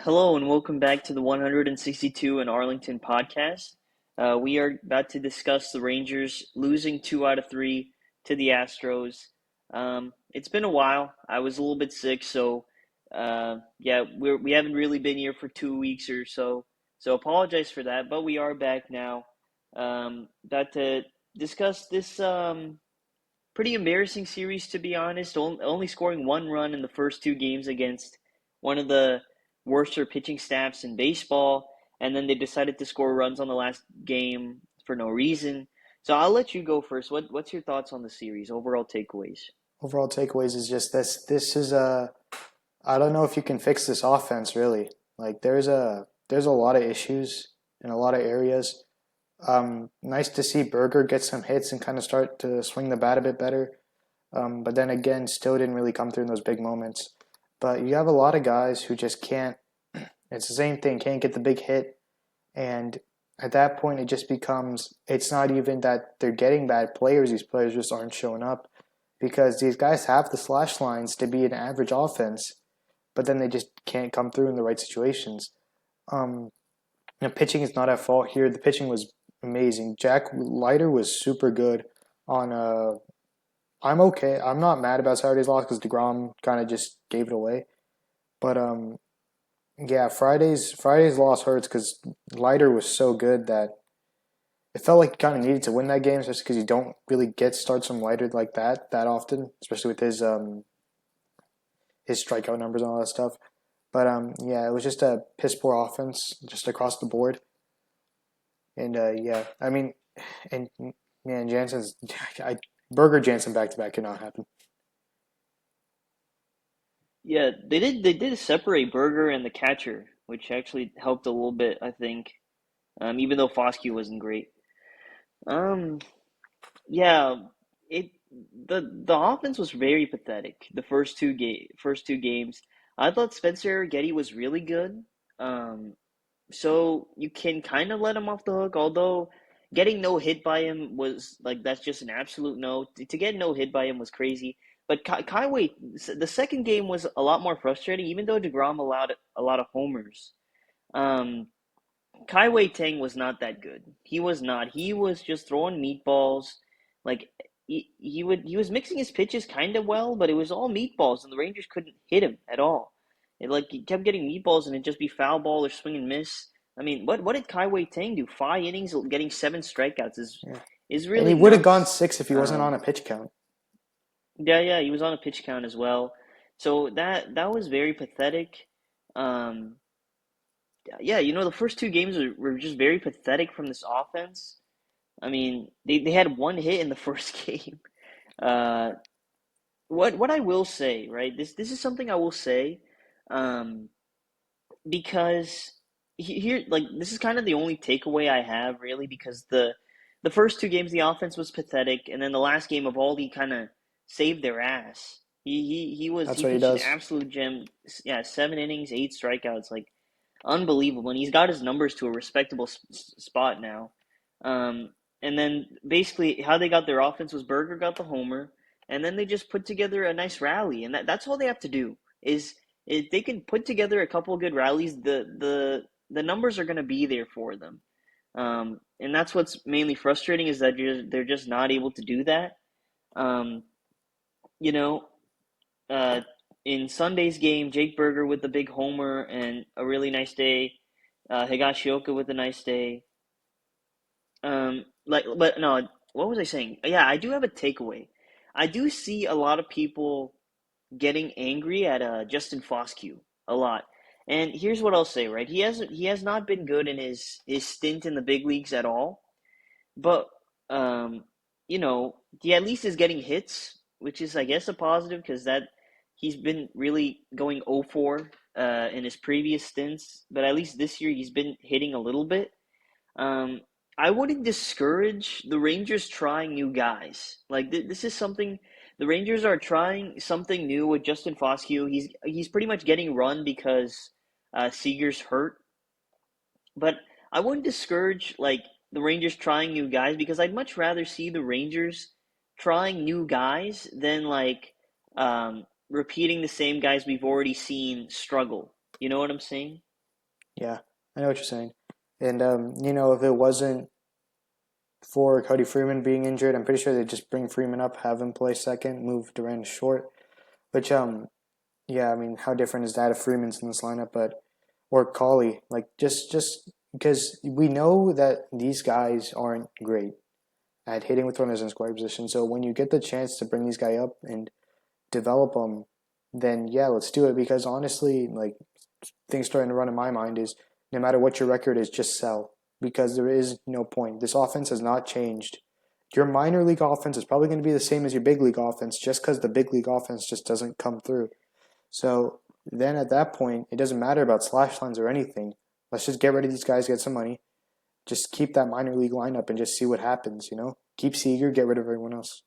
Hello and welcome back to the 162 in Arlington podcast. We are about to discuss the Rangers losing 2 out of 3 to the Astros. It's been a while. I was a little bit sick, so yeah, we haven't really been here for 2 weeks or so. So apologize for that, but we are back now. About to discuss this pretty embarrassing series, to be honest. Only scoring one run in the first two games against one of the worser pitching staffs in baseball, and then they decided to score runs on the last game for no reason. So I'll let you go first. What's your thoughts on the series? Overall takeaways? Overall takeaways is just this. This is a. I don't know if you can fix this offense really. Like there's a lot of issues in a lot of areas. Nice to see Berger get some hits and kind of start to swing the bat a bit better. But then again, still didn't really come through in those big moments. But you have a lot of guys who just can't. It's the same thing. Can't get the big hit, and at that point, it just becomes. It's not even that they're getting bad players. These players just aren't showing up because these guys have the slash lines to be an average offense, but then they just can't come through in the right situations. Um, Pitching is not at fault here. The pitching was amazing. Jack Leiter was super good on I'm okay. I'm not mad about Saturday's loss because DeGrom kind of just gave it away. But yeah, Friday's loss hurts because Leiter was so good that it felt like he kind of needed to win that game, especially because you don't really get starts from Leiter like that often, especially with his strikeout numbers and all that stuff. But yeah, it was just a piss poor offense just across the board. And yeah, I mean, and man, Jansen's Burger Jansen back to back cannot happen. Yeah, they did separate Berger and the catcher, which actually helped a little bit, I think. Even though Foscue wasn't great. Um, Yeah, it the offense was very pathetic. The first two games, I thought Spencer Getty was really good. Um, so you can kind of let him off the hook. Although getting no hit by him was like that's just an absolute no. To get no hit by him was crazy. But Kaiway, the second game was a lot more frustrating. Even though Degrom allowed a lot of homers, um, Kai Tang was not that good. He was not. He was just throwing meatballs. Like he was mixing his pitches kind of well, but it was all meatballs, and the Rangers couldn't hit him at all. It like he kept getting meatballs, and it'd just be foul ball or swing and miss. I mean, what did Kai Tang do? 5 innings, getting 7 strikeouts Yeah, is and he really would have gone nuts. 6 if he wasn't on Um, a pitch count. yeah, he was on a pitch count as well. So that was very pathetic. Um, yeah, the first two games were just very pathetic from this offense. I mean, they had one hit in the first game. Uh, what I will say, right? This is something I will say, um, because here, like, this is kind of the only takeaway I have really, because the first two games the offense was pathetic, and then the last game of all, he kind of saved their ass. That's He what he pitched an does. absolute gem. Yeah, 7 innings, 8 strikeouts, like unbelievable, and he's got his numbers to a respectable spot now. Um, and then basically how they got their offense was Berger got the homer, and then they just put together a nice rally, and that's all they have to do is if they can put together a couple of good rallies, the numbers are going to be there for them. And that's what's mainly frustrating is that they're just not able to do that. Um, you know, uh, in Sunday's game, Jake Berger with the big homer and a really nice day. Higashioka with a nice day. But no, what was I saying? Yeah, I do have a takeaway. I do see a lot of people getting angry at Justin Foscue a lot. And here's what I'll say, right? He has not been good in his stint in the big leagues at all. But um, he at least is getting hits, which is I guess a positive because that he's been really going 0 in his previous stints. But at least this year he's been hitting a little bit. Um, I wouldn't discourage the Rangers trying new guys. Like this is something the Rangers are trying something new with Justin Foscue. He's pretty much getting run because Seager's hurt. But I wouldn't discourage like the Rangers trying new guys because I'd much rather see the Rangers trying new guys than repeating the same guys we've already seen struggle. You know what I'm saying? Yeah, I know what you're saying. And if it wasn't for Cody Freeman being injured, I'm pretty sure they'd just bring Freeman up, have him play second, move Duran short. Which yeah, I mean, how different is that if Freeman's in this lineup? But or Cauley, like just because we know that these guys aren't great at hitting with runners in scoring position. So when you get the chance to bring these guys up and develop them, then yeah, let's do it. Because honestly, like things starting to run in my mind is no matter what your record is, just sell because there is no point. This offense has not changed. Your minor league offense is probably going to be the same as your big league offense just because the big league offense just doesn't come through. So then at that point, it doesn't matter about slash lines or anything. Let's just get rid of these guys, get some money, just keep that minor league lineup and just see what happens, Keep Seager, get rid of everyone else.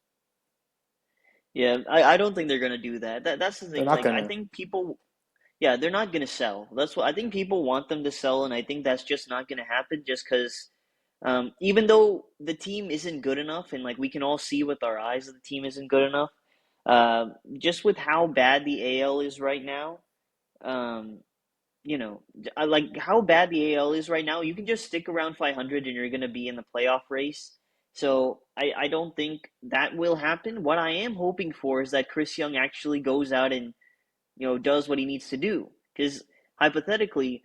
Yeah, I don't think they're gonna do that. That's the They're thing. not Like I gonna. think people, yeah, they're not gonna sell. That's what I think people want them to sell, and I think that's just not gonna happen. Just because, even though the team isn't good enough, and like we can all see with our eyes that the team isn't good enough, just with how bad the AL is right now, um, like how bad the AL is right now, you can just stick around 500 and you're going to be in the playoff race. So I don't think that will happen. What I am hoping for is that Chris Young actually goes out and, does what he needs to do. Because hypothetically,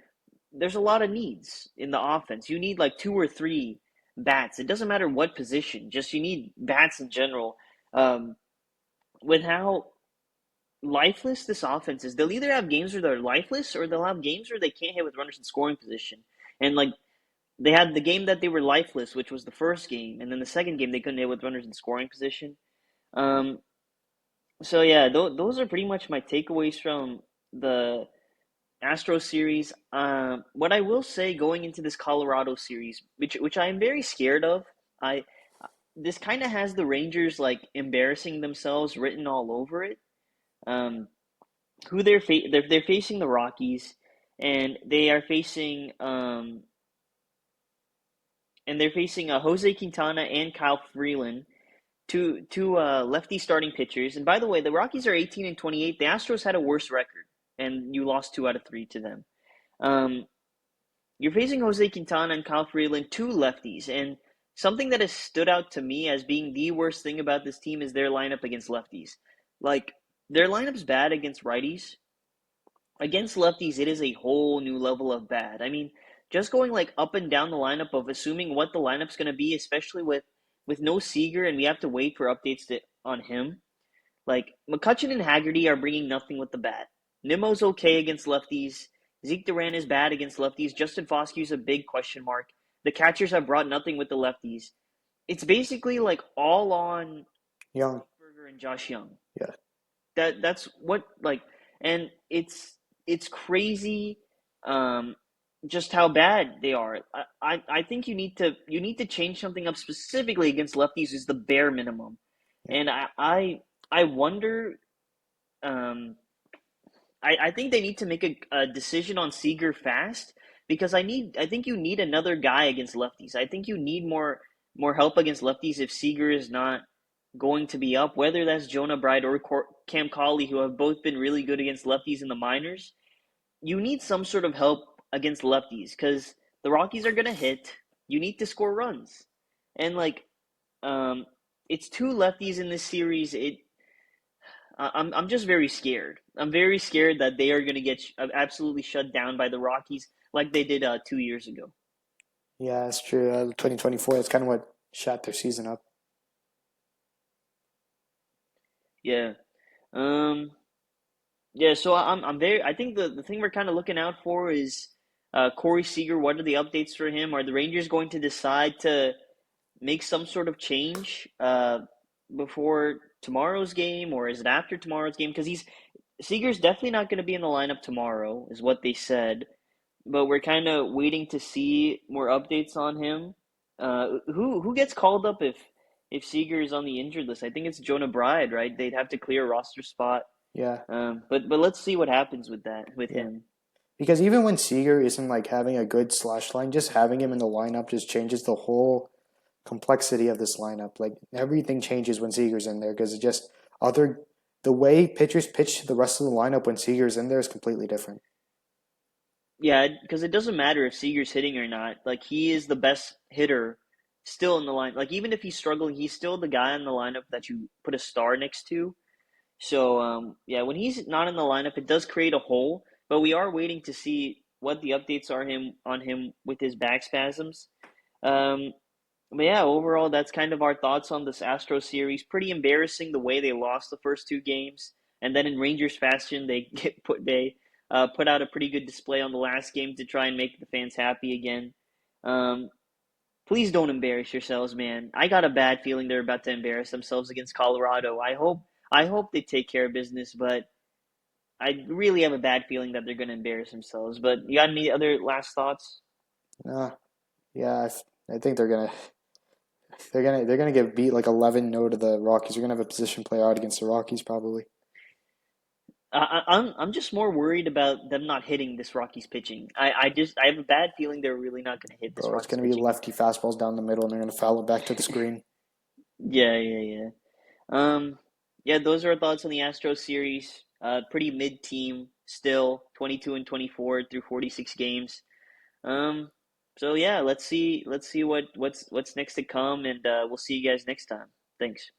there's a lot of needs in the offense. You need like two or three bats. It doesn't matter what position, just you need bats in general. Um, with how lifeless this offense is. They'll either have games where they're lifeless or they'll have games where they can't hit with runners in scoring position. And like they had the game that they were lifeless, which was the first game, and then the second game they couldn't hit with runners in scoring position. Um, so yeah, those are pretty much my takeaways from the Astros series. What I will say going into this Colorado series, which I am very scared of, I this kind of has the Rangers like embarrassing themselves written all over it. Um, who they're facing the Rockies, and they're facing Jose Quintana and Kyle Freeland, two lefty starting pitchers. And by the way, the Rockies are 18-28. The Astros had a worse record, and you lost 2 out of 3 to them. Um, you're facing Jose Quintana and Kyle Freeland, two lefties, and something that has stood out to me as being the worst thing about this team is their lineup against lefties. Like their lineup's bad against righties, against lefties, it is a whole new level of bad. I mean, just going like up and down the lineup of assuming what the lineup's going to be, especially with no Seager and we have to wait for updates on him. Like McCutcheon and Haggerty are bringing nothing with the bat. Nimmo's okay against lefties. Zeke Duran is bad against lefties. Justin Foskew's a big question mark. The catchers have brought nothing with the lefties. It's basically like all on Young. Jake Berger and Josh Young. Yeah. That's what like, and it's crazy, um just how bad they are. I think you need to change something up specifically against lefties is the bare minimum. Yeah. And I wonder, I think they need to make a decision on Seager fast, because I think you need another guy against lefties. I think you need more help against lefties if Seager is not going to be up, whether that's Jonah Bride or Cam Cauley, who have both been really good against lefties in the minors. You need some sort of help against lefties because the Rockies are going to hit. You need to score runs. And like, um, it's two lefties in this series. I'm just very scared. I'm very scared that they are going to get absolutely shut down by the Rockies like they did 2 years ago. Yeah, that's true. 2024, that's kind of what shot their season up. Yeah. Um, Yeah, so I'm very. I think the thing we're kind of looking out for is Corey Seager. What are the updates for him? Are the Rangers going to decide to make some sort of change before tomorrow's game, or is it after tomorrow's game? Because Seager's definitely not going to be in the lineup tomorrow, is what they said. But we're kind of waiting to see more updates on him. Who gets called up if Seager is on the injured list? I think it's Jonah Bride, right? They'd have to clear a roster spot. Yeah. But let's see what happens with Yeah. him. Because even when Seager isn't like having a good slash line, just having him in the lineup just changes the whole complexity of this lineup. Like everything changes when Seager's in there because it just other the way pitchers pitch to the rest of the lineup when Seager's in there is completely different. Yeah, because it doesn't matter if Seager's hitting or not. Like he is the best hitter still in the line. Like even if he's struggling, he's still the guy in the lineup that you put a star next to. So yeah, when he's not in the lineup, it does create a hole. But we are waiting to see what the updates are him on him with his back spasms. Um, but yeah, overall, that's kind of our thoughts on this Astros series. Pretty embarrassing the way they lost the first two games, and then in Rangers fashion, they put out a pretty good display on the last game to try and make the fans happy again. Um, Please don't embarrass yourselves, man. I got a bad feeling they're about to embarrass themselves against Colorado. I hope they take care of business, but I really have a bad feeling that they're going to embarrass themselves. But you got any other last thoughts? Uh, yeah, I think they're gonna get beat like 11-0 to the Rockies. They're gonna have a position play out against the Rockies probably. I'm just more worried about them not hitting this Rockies pitching. I have a bad feeling they're really not going to hit this Bro, it's Rockies gonna be pitching. lefty fastballs down the middle, and they're gonna foul it back to the screen. Yeah, yeah, yeah. Um, yeah, those are our thoughts on the Astros series. Pretty mid team still, 22 and 24 through 46 games. Um, so yeah, let's see what's next to come, and we'll see you guys next time. Thanks.